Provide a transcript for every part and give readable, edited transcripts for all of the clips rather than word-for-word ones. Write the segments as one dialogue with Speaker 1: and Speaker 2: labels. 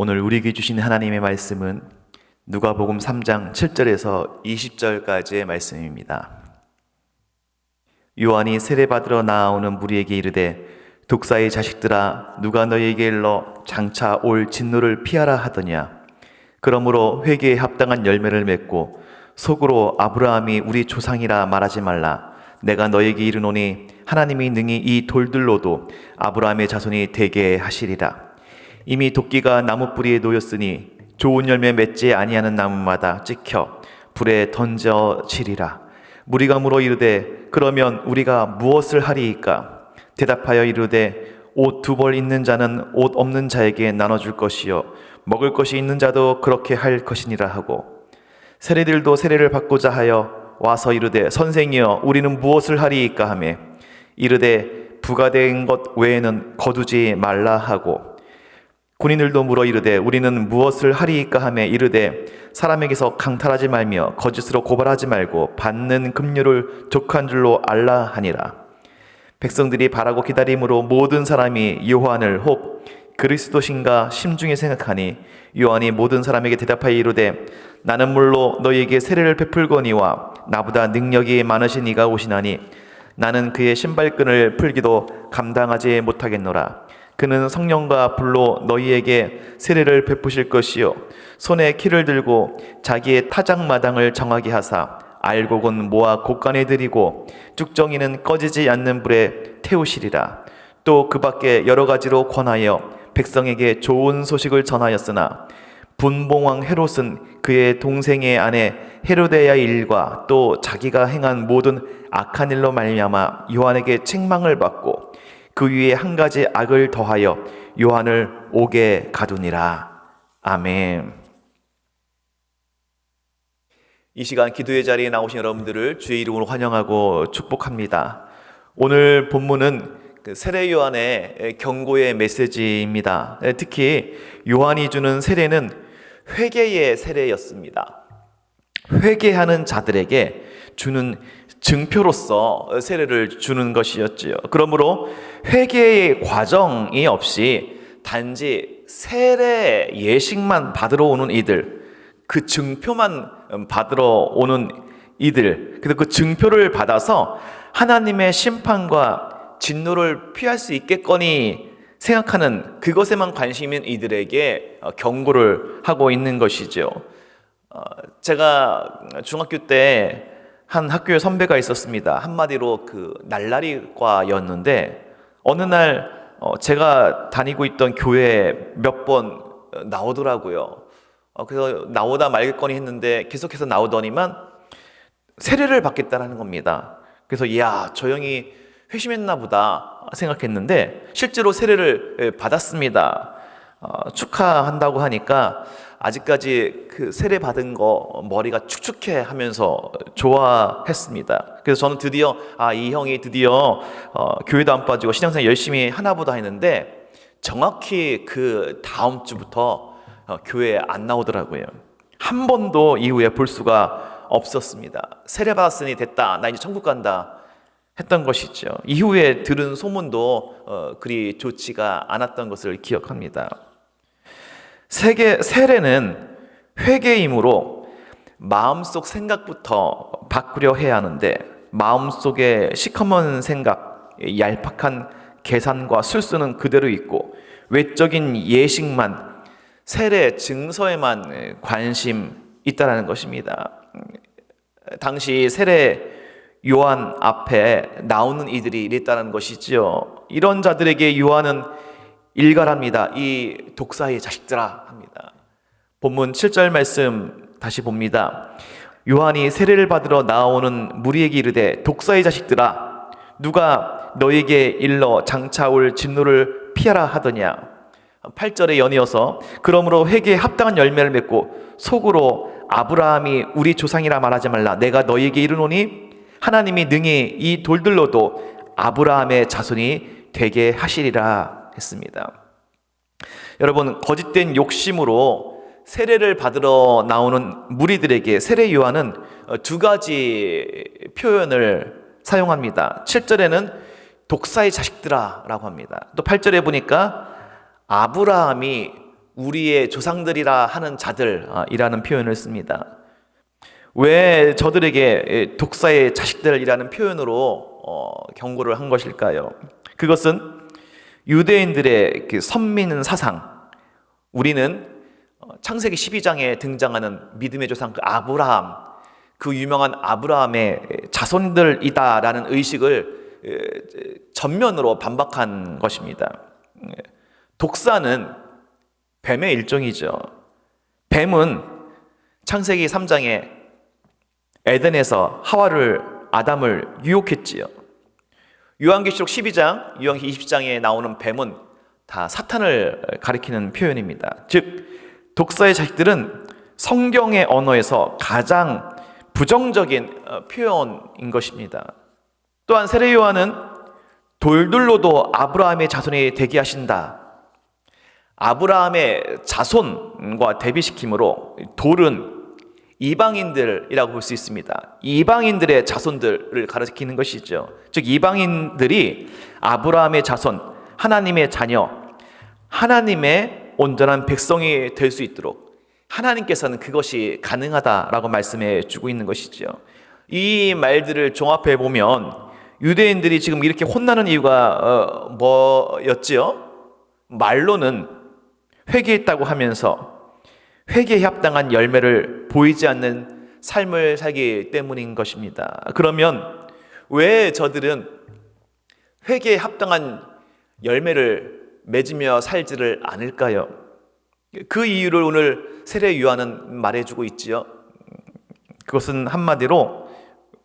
Speaker 1: 오늘 우리에게 주신 하나님의 말씀은 누가복음 3장 7절에서 20절까지의 말씀입니다. 요한이 세례받으러 나아오는 무리에게 이르되 독사의 자식들아 누가 너희에게 일러 장차 올 진노를 피하라 하더냐. 그러므로 회개에 합당한 열매를 맺고 속으로 아브라함이 우리 조상이라 말하지 말라. 내가 너희에게 이르노니 하나님이 능히 이 돌들로도 아브라함의 자손이 되게 하시리라. 이미 도끼가 나무 뿌리에 놓였으니 좋은 열매 맺지 아니하는 나무마다 찍혀 불에 던져지리라. 무리가 물어 이르되 그러면 우리가 무엇을 하리이까? 대답하여 이르되 옷 두 벌 있는 자는 옷 없는 자에게 나눠줄 것이요 먹을 것이 있는 자도 그렇게 할 것이니라 하고, 세리들도 세례를 받고자 하여 와서 이르되 선생이여 우리는 무엇을 하리이까 하며 이르되 부가 된 것 외에는 거두지 말라 하고, 군인들도 물어 이르되 우리는 무엇을 하리이까 하며 이르되 사람에게서 강탈하지 말며 거짓으로 고발하지 말고 받는 급료를 족한 줄로 알라 하니라. 백성들이 바라고 기다림으로 모든 사람이 요한을 혹 그리스도신가 심중에 생각하니, 요한이 모든 사람에게 대답하여 이르되 나는 물로 너희에게 세례를 베풀거니와 나보다 능력이 많으신 이가 오시나니 나는 그의 신발끈을 풀기도 감당하지 못하겠노라. 그는 성령과 불로 너희에게 세례를 베푸실 것이요 손에 키를 들고 자기의 타작마당을 정하게 하사 알곡은 모아 곡간에 들이고 쭉정이는 꺼지지 않는 불에 태우시리라. 또 그 밖에 여러 가지로 권하여 백성에게 좋은 소식을 전하였으나 분봉왕 헤롯은 그의 동생의 아내 헤로데야의 일과 또 자기가 행한 모든 악한 일로 말미암아 요한에게 책망을 받고 그 위에 한 가지 악을 더하여 요한을 옥에 가두니라. 아멘. 이 시간 기도의 자리에 나오신 여러분들을 주의 이름으로 환영하고 축복합니다. 오늘 본문은 세례 요한의 경고의 메시지입니다. 특히 요한이 주는 세례는 회개의 세례였습니다. 회개하는 자들에게 주는 증표로서 세례를 주는 것이었지요. 그러므로 회개의 과정이 없이 단지 세례 예식만 받으러 오는 이들, 그 증표만 받으러 오는 이들, 그래서 그 증표를 받아서 하나님의 심판과 진노를 피할 수 있겠거니 생각하는 그것에만 관심 있는 이들에게 경고를 하고 있는 것이죠. 제가 중학교 때 한 학교에 선배가 있었습니다. 한마디로 그 날라리과였는데 어느 날 제가 다니고 있던 교회에 몇 번 나오더라고요. 그래서 나오다 말겠거니 했는데 계속해서 나오더니만 세례를 받겠다라는 겁니다. 그래서 야, 저 형이 회심했나 보다 생각했는데 실제로 세례를 받았습니다. 축하한다고 하니까 아직까지 그 세례 받은 거 머리가 축축해 하면서 좋아했습니다. 그래서 저는 드디어 이 형이 드디어 교회도 안 빠지고 신앙생활 열심히 하나보다 했는데 정확히 그 다음 주부터 교회에 안 나오더라고요. 한 번도 이후에 볼 수가 없었습니다. 세례 받았으니 됐다, 나 이제 천국 간다 했던 것이죠. 이후에 들은 소문도 그리 좋지가 않았던 것을 기억합니다. 세례는 회개이므로 마음속 생각부터 바꾸려 해야 하는데, 마음속에 시커먼 생각, 얄팍한 계산과 술수는 그대로 있고 외적인 예식만, 세례 증서에만 관심 있다라는 것입니다. 당시 세례 요한 앞에 나오는 이들이 이랬다는 것이지요. 이런 자들에게 요한은 일갈합니다. 이 독사의 자식들아 합니다. 본문 7절 말씀 다시 봅니다. 요한이 세례를 받으러 나오는 무리에게 이르되 독사의 자식들아 누가 너에게 일러 장차 올 진노를 피하라 하더냐. 8절에 연이어서 그러므로 회개에 합당한 열매를 맺고 속으로 아브라함이 우리 조상이라 말하지 말라. 내가 너에게 이르노니 하나님이 능히 이 돌들로도 아브라함의 자손이 되게 하시리라 했습니다. 여러분, 거짓된 욕심으로 세례를 받으러 나오는 무리들에게 세례 요한은 두 가지 표현을 사용합니다. 7절에는 독사의 자식들아 라고 합니다. 또 8절에 보니까 아브라함이 우리의 조상들이라 하는 자들이라는 표현을 씁니다. 왜 저들에게 독사의 자식들이라는 표현으로 경고를 한 것일까요? 그것은 유대인들의 그 선민 사상, 우리는 창세기 12장에 등장하는 믿음의 조상 그 아브라함, 그 유명한 아브라함의 자손들이다라는 의식을 전면으로 반박한 것입니다. 독사는 뱀의 일종이죠. 뱀은 창세기 3장에 에덴에서 아담을 유혹했지요. 요한계시록 12장, 요한계시록 20장에 나오는 뱀은 다 사탄을 가리키는 표현입니다. 즉 독사의 자식들은 성경의 언어에서 가장 부정적인 표현인 것입니다. 또한 세례 요한은 돌들로도 아브라함의 자손이 되게 하신다. 아브라함의 자손과 대비시킴으로 돌은 이방인들이라고 볼 수 있습니다. 이방인들의 자손들을 가리키는 것이죠. 즉 이방인들이 아브라함의 자손, 하나님의 자녀, 하나님의 온전한 백성이 될 수 있도록 하나님께서는 그것이 가능하다라고 말씀해 주고 있는 것이죠. 이 말들을 종합해 보면 유대인들이 지금 이렇게 혼나는 이유가 뭐였지요? 말로는 회개했다고 하면서 회개에 합당한 열매를 보이지 않는 삶을 살기 때문인 것입니다. 그러면 왜 저들은 회개에 합당한 열매를 맺으며 살지를 않을까요? 그 이유를 오늘 세례 요한은 말해주고 있지요. 그것은 한마디로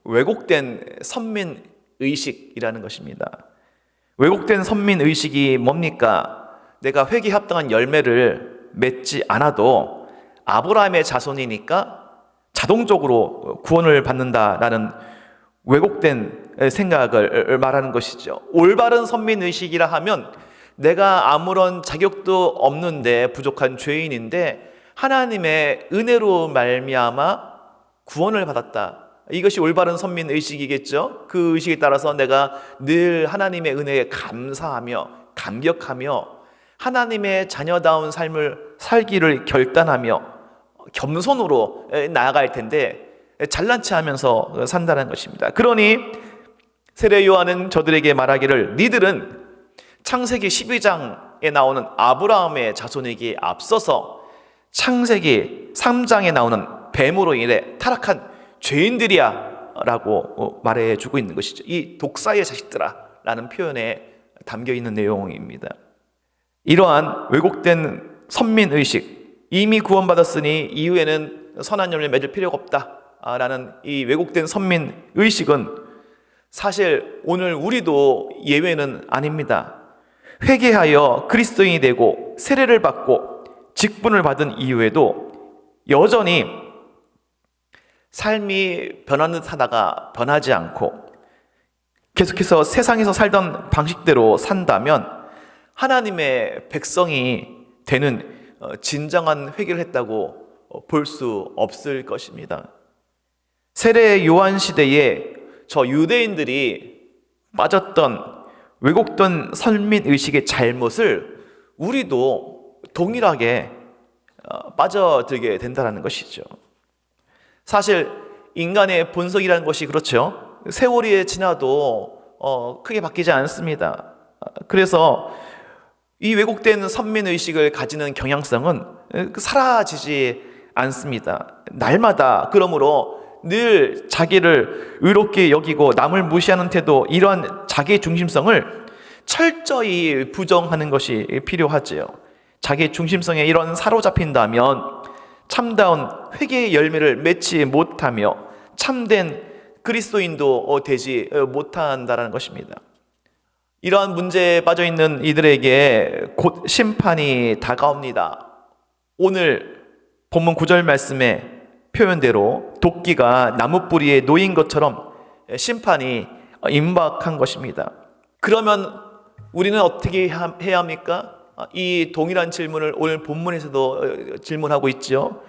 Speaker 1: 왜곡된 선민의식이라는 것입니다. 왜곡된 선민의식이 뭡니까? 내가 회개에 합당한 열매를 맺지 않아도 아브라함의 자손이니까 자동적으로 구원을 받는다라는 왜곡된 생각을 말하는 것이죠. 올바른 선민의식이라 하면 내가 아무런 자격도 없는데 부족한 죄인인데 하나님의 은혜로 말미암아 구원을 받았다. 이것이 올바른 선민의식이겠죠. 그 의식에 따라서 내가 늘 하나님의 은혜에 감사하며 감격하며 하나님의 자녀다운 삶을 살기를 결단하며 겸손으로 나아갈 텐데 잘난 체 하면서 산다는 것입니다. 그러니 세례 요한은 저들에게 말하기를 니들은 창세기 12장에 나오는 아브라함의 자손에게 앞서서 창세기 3장에 나오는 뱀으로 인해 타락한 죄인들이야 라고 말해주고 있는 것이죠. 이 독사의 자식들아 라는 표현에 담겨있는 내용입니다. 이러한 왜곡된 선민의식, 이미 구원받았으니 이후에는 선한 열매 맺을 필요가 없다라는 이 왜곡된 선민의식은 사실 오늘 우리도 예외는 아닙니다. 회개하여 그리스도인이 되고 세례를 받고 직분을 받은 이후에도 여전히 삶이 변하는 듯 하다가 변하지 않고 계속해서 세상에서 살던 방식대로 산다면 하나님의 백성이 되는 진정한 회개를 했다고 볼 수 없을 것입니다. 세례 요한 시대에 저 유대인들이 빠졌던 왜곡된 선민의식의 잘못을 우리도 동일하게 빠져들게 된다는 것이죠. 사실 인간의 본성이라는 것이 그렇죠. 세월이 지나도 크게 바뀌지 않습니다. 그래서 이 왜곡된 선민의식을 가지는 경향성은 사라지지 않습니다. 날마다 그러므로 늘 자기를 의롭게 여기고 남을 무시하는 태도, 이러한 자기 중심성을 철저히 부정하는 것이 필요하지요. 자기 중심성에 이런 사로잡힌다면 참다운 회개의 열매를 맺지 못하며 참된 그리스도인도 되지 못한다는 것입니다. 이러한 문제에 빠져 있는 이들에게 곧 심판이 다가옵니다. 오늘 본문 9절 말씀의 표현대로 도끼가 나무 뿌리에 놓인 것처럼 심판이 임박한 것입니다. 그러면 우리는 어떻게 해야 합니까? 이 동일한 질문을 오늘 본문에서도 질문하고 있죠.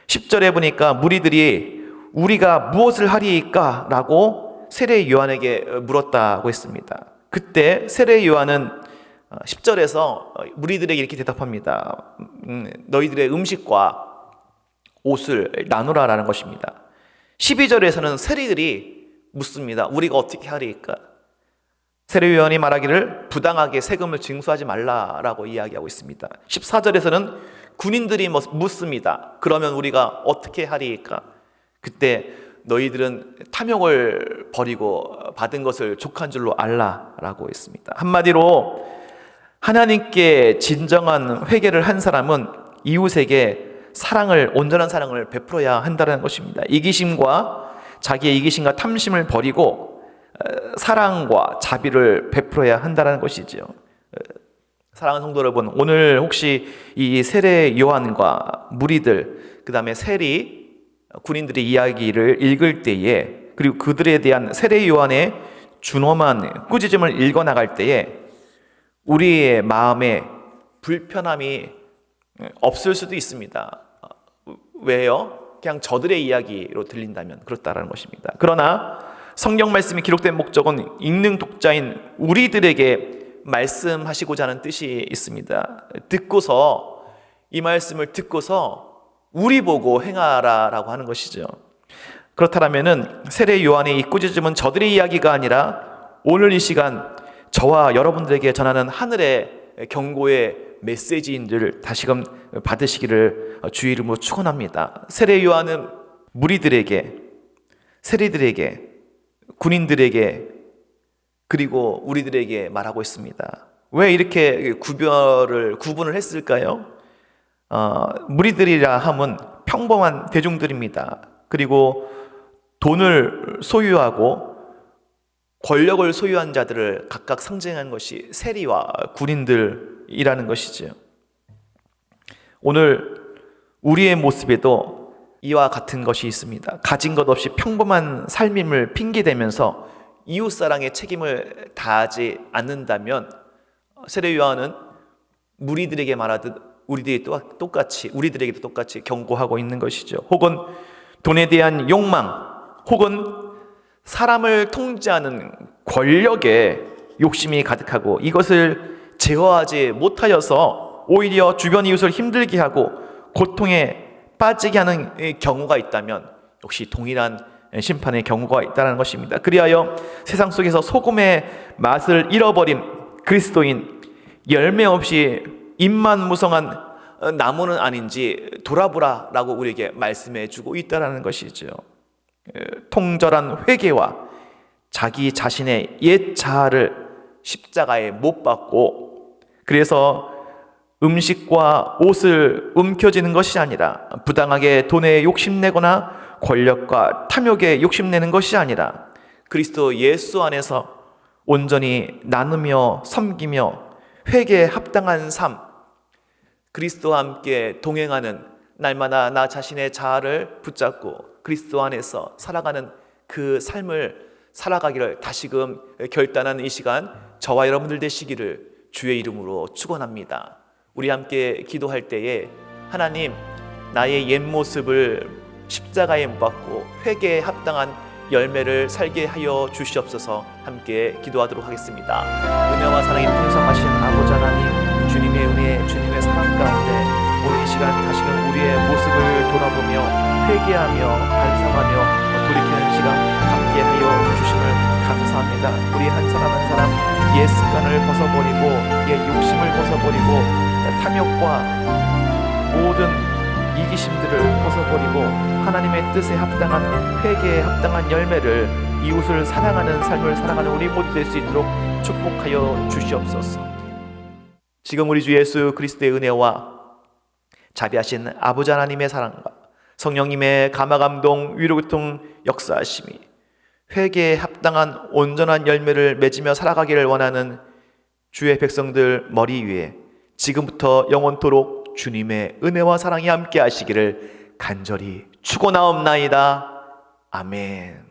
Speaker 1: 10절에 보니까 무리들이 우리가 무엇을 하리이까? 라고 세례 요한에게 물었다고 했습니다. 그때 세례 요한은 10절에서 무리들에게 이렇게 대답합니다. 너희들의 음식과 옷을 나누라라는 것입니다. 12절에서는 세리들이 묻습니다. 우리가 어떻게 하리까? 세례요한이 말하기를 부당하게 세금을 징수하지 말라라고 이야기하고 있습니다. 14절에서는 군인들이 묻습니다. 그러면 우리가 어떻게 하리까? 그때 너희들은 탐욕을 버리고 받은 것을 족한 줄로 알라라고 했습니다. 한마디로 하나님께 진정한 회개를 한 사람은 이웃에게 온전한 사랑을 베풀어야 한다는 것입니다. 이기심과 자기의 이기심과 탐심을 버리고 사랑과 자비를 베풀어야 한다는 것이죠. 사랑하는 성도 여러분, 오늘 혹시 이 세례 요한과 무리들, 그 다음에 세리 군인들의 이야기를 읽을 때에, 그리고 그들에 대한 세례 요한의 준엄한 꾸짖음을 읽어나갈 때에 우리의 마음에 불편함이 없을 수도 있습니다. 왜요? 그냥 저들의 이야기로 들린다면 그렇다라는 것입니다. 그러나 성경 말씀이 기록된 목적은 읽는 독자인 우리들에게 말씀하시고자 하는 뜻이 있습니다. 이 말씀을 듣고서 우리 보고 행하라라고 하는 것이죠. 그렇다면은 세례 요한의 이 꾸짖음은 저들의 이야기가 아니라 오늘 이 시간 저와 여러분들에게 전하는 하늘의 경고의 메시지인 줄 다시금 받으시기를 주의 이름으로 축원합니다. 세례 요한은 무리들에게, 세리들에게, 군인들에게, 그리고 우리들에게 말하고 있습니다. 왜 이렇게 구분을 했을까요? 무리들이라 함은 평범한 대중들입니다. 그리고 돈을 소유하고 권력을 소유한 자들을 각각 상징한 것이 세리와 군인들이라는 것이죠. 오늘 우리의 모습에도 이와 같은 것이 있습니다. 가진 것 없이 평범한 삶임을 핑계대면서 이웃사랑의 책임을 다하지 않는다면 세례 요한은 무리들에게 말하듯 우리들에게도 똑같이 경고하고 있는 것이죠. 혹은 돈에 대한 욕망, 혹은 사람을 통제하는 권력에 욕심이 가득하고 이것을 제어하지 못하여서 오히려 주변 이웃을 힘들게 하고 고통에 빠지게 하는 경우가 있다면 역시 동일한 심판의 경우가 있다는 것입니다. 그리하여 세상 속에서 소금의 맛을 잃어버린 그리스도인, 열매 없이 잎만 무성한 나무는 아닌지 돌아보라라고 우리에게 말씀해 주고 있다는 것이죠. 통절한 회개와 자기 자신의 옛 자아를 십자가에 못 박고, 그래서 음식과 옷을 움켜쥐는 것이 아니라, 부당하게 돈에 욕심내거나 권력과 탐욕에 욕심내는 것이 아니라 그리스도 예수 안에서 온전히 나누며 섬기며 회개에 합당한 삶, 그리스도와 함께 동행하는, 날마다 나 자신의 자아를 붙잡고 그리스도 안에서 살아가는 그 삶을 살아가기를 다시금 결단하는 이 시간 저와 여러분들 되시기를 주의 이름으로 축원합니다. 우리 함께 기도할 때에 하나님, 나의 옛 모습을 십자가에 못 박고 회개에 합당한 열매를 살게 하여 주시옵소서. 함께 기도하도록 하겠습니다. 은혜와 사랑이 풍성하신 아버지 하나님, 주님의 은혜, 주님의 사랑 가운데 오늘 이 시간 다시금 우리의 모습을 돌아보며 회개하며 반성하며 돌이키는 시간 함께 하여 주심을 감사합니다. 우리 한 사람 한 사람 옛 습관을 벗어버리고 옛 욕심을 벗어버리고 탐욕과 모든 이기심들을 벗어버리고 하나님의 뜻에 합당한 회개에 합당한 열매를, 이웃을 사랑하는 삶을 살아가는 우리 모두 될 수 있도록 축복하여 주시옵소서. 지금 우리 주 예수 그리스도의 은혜와 자비하신 아버지 하나님의 사랑과 성령님의 감화감동 위로교통 역사하심이 회개에 합당한 온전한 열매를 맺으며 살아가기를 원하는 주의 백성들 머리 위에 지금부터 영원토록 주님의 은혜와 사랑이 함께 하시기를 간절히 축원하옵나이다. 아멘.